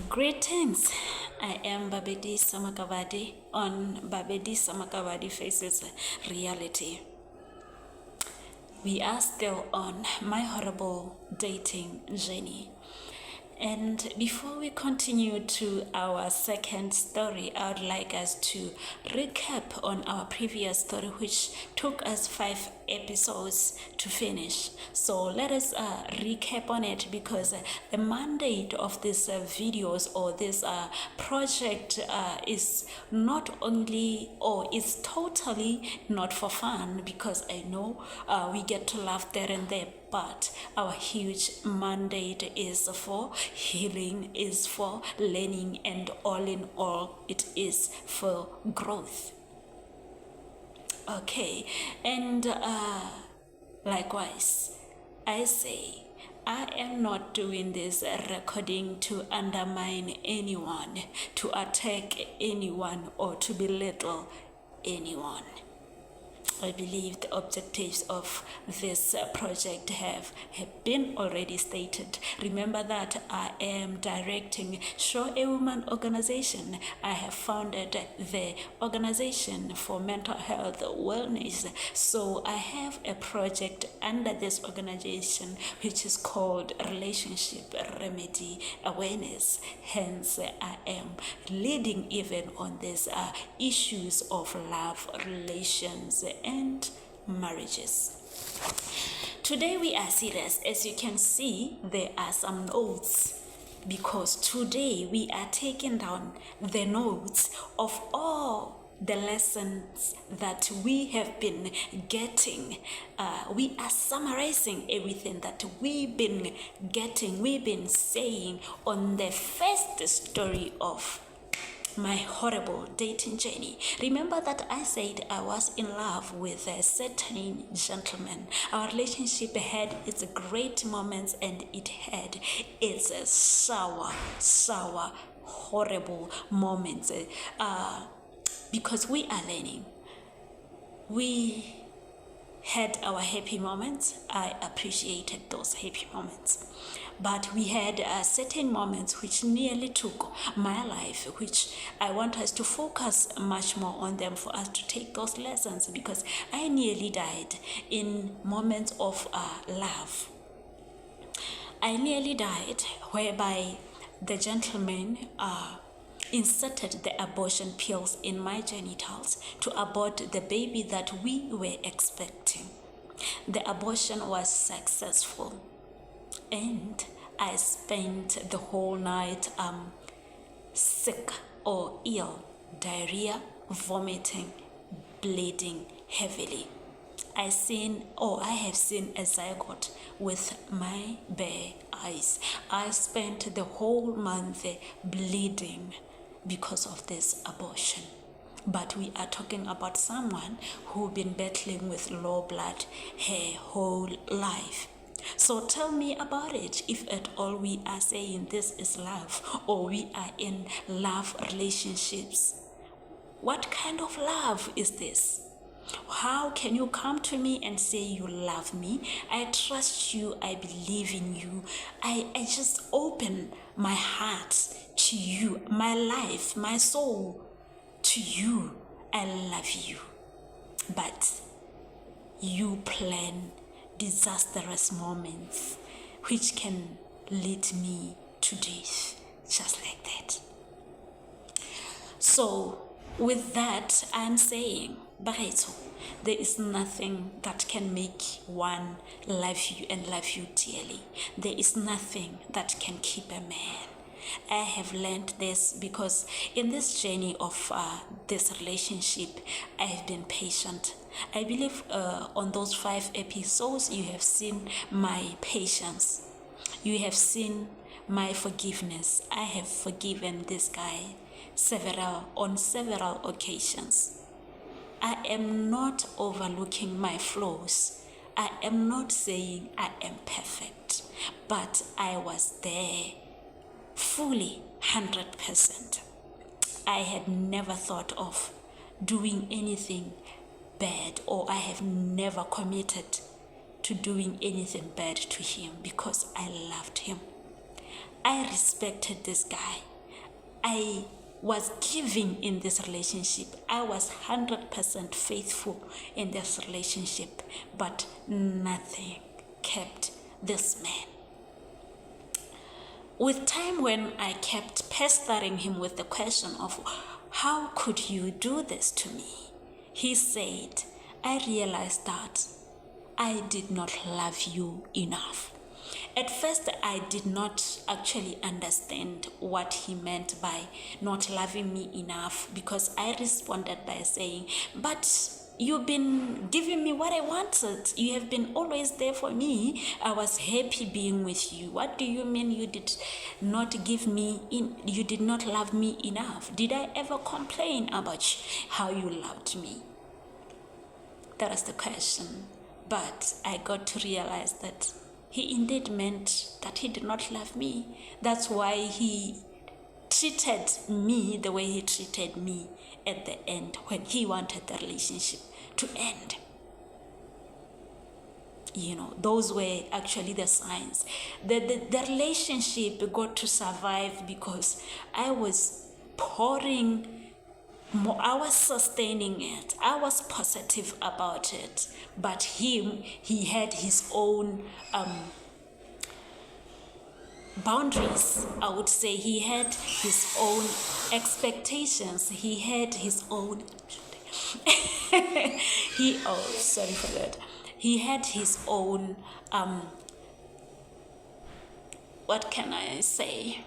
Greetings, I am Babedi Samakabadi on Babedi Samakabadi Faces Reality. We are still on my horrible dating journey. And before we continue to our second story, I would like us to recap on our previous story, which took us 5 episodes to finish. So let us recap on it, because the mandate of these videos or this project is not only, or is totally not for fun, because I know we get to laugh there and there, but our huge mandate is for healing, is for learning, and all in all, it is for growth. Okay, and likewise, I say, I am not doing this recording to undermine anyone, to attack anyone, or to belittle anyone. I believe the objectives of this project have been already stated. Remember that I am directing Show a Woman organization. I have founded the organization for mental health wellness. So I have a project under this organization which is called Relationship Remedy Awareness. Hence, I am leading even on these issues of love, relations, and marriages. Today we are serious. As you can see, there are some notes, because today we are taking down the notes of all the lessons that we have been getting. We are summarizing everything that we've been getting, we've been saying on the first story of my horrible dating journey. Remember that I said I was in love with a certain gentleman. Our relationship had its great moments and it had its sour, horrible moments. Because we are learning. We had our happy moments. I appreciated those happy moments. But we had certain moments which nearly took my life, which I want us to focus much more on them for us to take those lessons, because I nearly died in moments of love. I nearly died whereby the gentleman inserted the abortion pills in my genitals to abort the baby that we were expecting. The abortion was successful, and I spent the whole night sick or ill, diarrhea, vomiting, bleeding heavily. I have seen a zygote with my bare eyes. I spent the whole month bleeding because of this abortion. But we are talking about someone who's been battling with low blood her whole life. So tell me about it, if at all we are saying this is love, or we are in love relationships. What kind of love is this? How can you come to me and say you love me? I trust you, I believe in you. I just open my heart to you, my life, my soul to you. I love you. But you plan disastrous moments which can lead me to death, just like that. So with that, I'm saying, Bareto, there is nothing that can make one love you and love you dearly. There is nothing that can keep a man. I have learned this because in this journey of this relationship, I have been patient. I believe on those 5 episodes, you have seen my patience. You have seen my forgiveness. I have forgiven this guy on several occasions. I am not overlooking my flaws. I am not saying I am perfect, but I was there fully 100%. I had never thought of doing anything bad, or I have never committed to doing anything bad to him, because I loved him. I respected this guy. I was giving in this relationship. I was 100% faithful in this relationship, but nothing kept this man. With time, when I kept pestering him with the question of, how could you do this to me? He said, I realized that I did not love you enough. At first, I did not actually understand what he meant by not loving me enough, because I responded by saying, but you've been giving me what I wanted. You have been always there for me. I was happy being with you. What do you mean you did not give me you did not love me enough? Did I ever complain about how you loved me? That is the question. But I got to realize that he indeed meant that he did not love me. That's why he treated me the way he treated me at the end, when he wanted the relationship to end. Those were actually the signs. The relationship got to survive because I was pouring more, I was sustaining it. I was positive about it. But he had his own boundaries. I would say he had his own expectations. He had his own sorry for that. He had his own what can I say?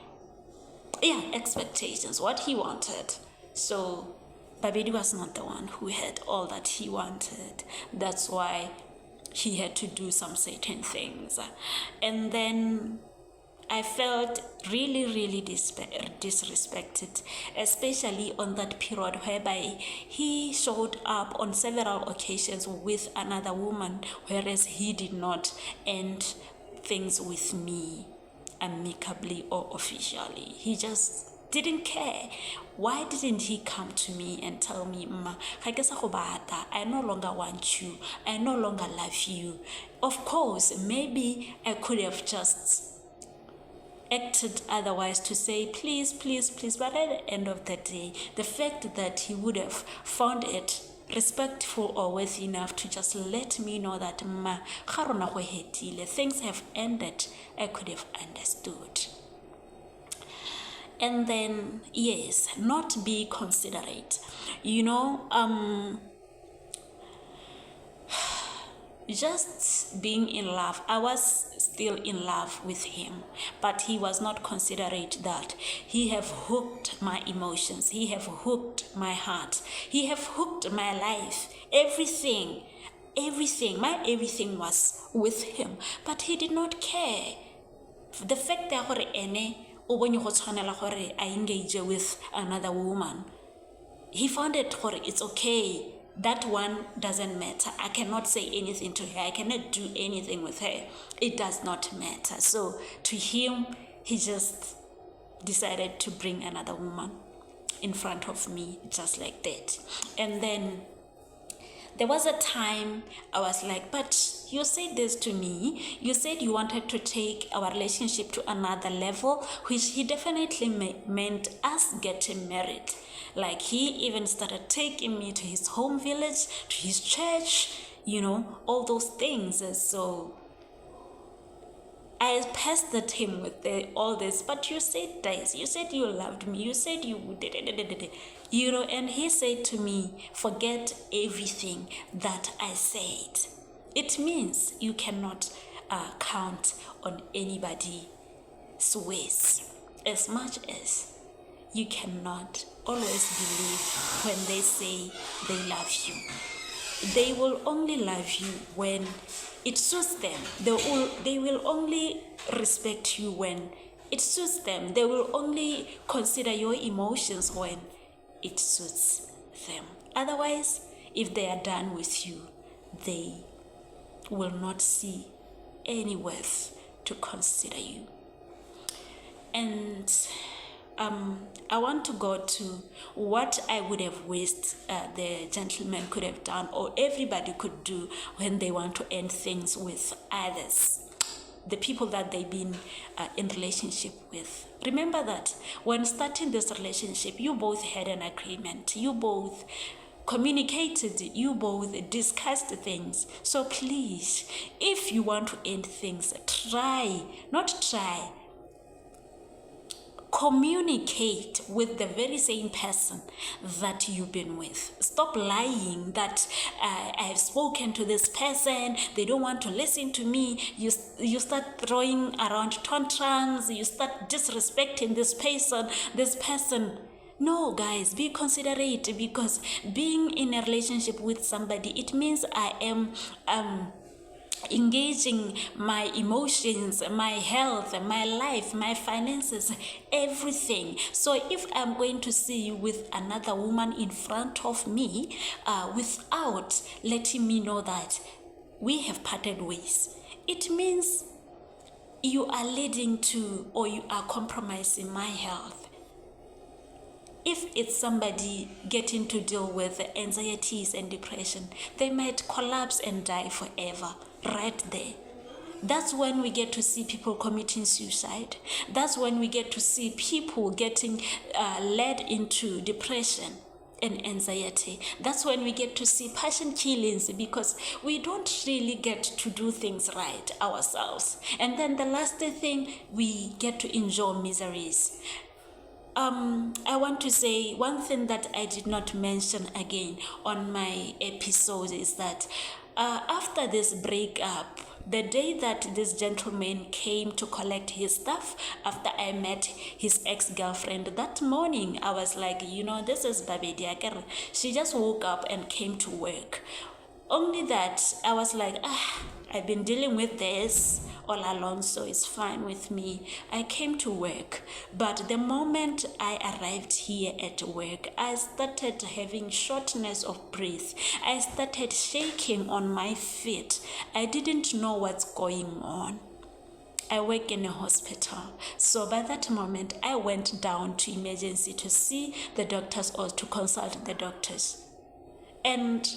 Expectations, what he wanted. So Babedi was not the one who had all that he wanted. That's why he had to do some certain things. And then I felt really, really disrespected, especially on that period whereby he showed up on several occasions with another woman, whereas he did not end things with me amicably or officially. He just didn't care. Why didn't he come to me and tell me, Ma, I no longer want you. I no longer love you. Of course, maybe I could have just acted otherwise to say, please, please, please. But at the end of the day, the fact that he would have found it respectful or worthy enough to just let me know that, Ma, things have ended, I could have understood. And then, yes, not be considerate. Just being in love. I was still in love with him, but he was not considerate. That he have hooked my emotions. He have hooked my heart. He have hooked my life. Everything. My everything was with him, but he did not care. The fact that I engage with another woman, he found it it's okay. That one doesn't matter. I cannot say anything to her. I cannot do anything with her. It does not matter. So to him, he just decided to bring another woman in front of me, just like that. And then there was a time I was like, but you said this to me. You said you wanted to take our relationship to another level, which he definitely meant us getting married. Like, he even started taking me to his home village, to his church, all those things. So I pestered him with all this, but you said this, you said you loved me, you said you did, and he said to me, forget everything that I said. It means you cannot count on anybody's ways as much as you cannot always believe when they say they love you. They will only love you when it suits them. They will only respect you when it suits them. They will only consider your emotions when it suits them. Otherwise, if they are done with you, they will not see any worth to consider you. And I want to go to what I would have wished the gentleman could have done, or everybody could do when they want to end things with others. the people that they've been in relationship with. Remember that when starting this relationship, you both had an agreement. You both communicated, you both discussed things. So please, if you want to end things, communicate with the very same person that you've been with. Stop lying that I've spoken to this person, they don't want to listen to me. You start throwing around tantrums, you start disrespecting this person. No, guys, be considerate, because being in a relationship with somebody, it means I am engaging my emotions, my health, my life, my finances, everything. So if I'm going to see you with another woman in front of me, without letting me know that we have parted ways, it means you are leading to, or you are compromising my health. If it's somebody getting to deal with anxieties and depression, they might collapse and die forever right there. That's when we get to see people committing suicide. That's when we get to see people getting led into depression and anxiety. That's when we get to see passion killings, because we don't really get to do things right ourselves. And then the last thing, we get to enjoy miseries. I want to say one thing that I did not mention again on my episode is that after this breakup, the day that this gentleman came to collect his stuff after I met his ex-girlfriend, that morning I was like, this is Babedi. She just woke up and came to work. Only that I was like, I've been dealing with this all along, so it's fine with me. I came to work, but the moment I arrived here at work, I started having shortness of breath. I started shaking on my feet. I didn't know what's going on. I work in a hospital, so by that moment I went down to emergency to see the doctors, or to consult the doctors, and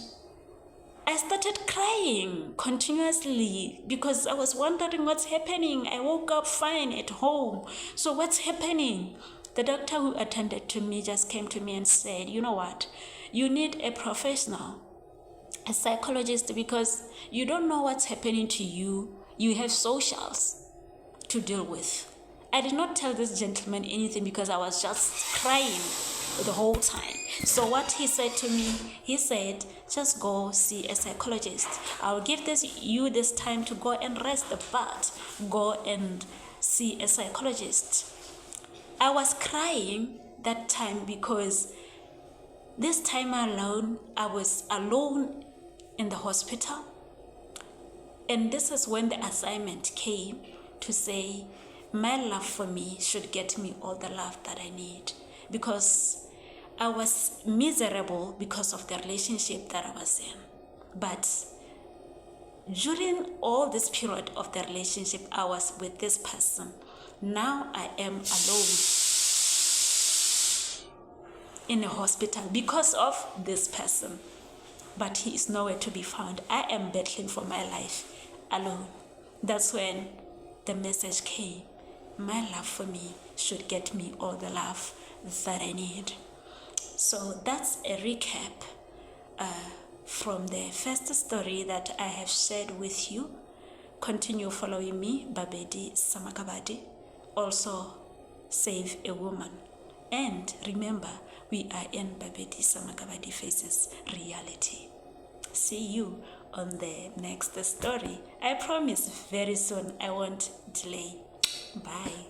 I started crying continuously because I was wondering what's happening. I woke up fine at home. So what's happening? The doctor who attended to me just came to me and said, you know what? You need a professional, a psychologist, because you don't know what's happening to you. You have socials to deal with. I did not tell this gentleman anything because I was just crying the whole time. So what he said to me, he said, just go see a psychologist. I'll give you this time to go and rest, but go and see a psychologist. I was crying that time because this time alone, I was alone in the hospital. And this is when the assignment came to say, my love for me should get me all the love that I need, because I was miserable because of the relationship that I was in. But during all this period of the relationship, I was with this person. Now I am alone in a hospital because of this person. But he is nowhere to be found. I am battling for my life alone. That's when the message came. My love for me should get me all the love that I need. So that's a recap from the first story that I have shared with you. Continue following me, Babedi Samakabadi. Also, Save a Woman. And remember, we are in Babedi Samakabadi Faces Reality. See you on the next story. I promise very soon I won't delay. Bye.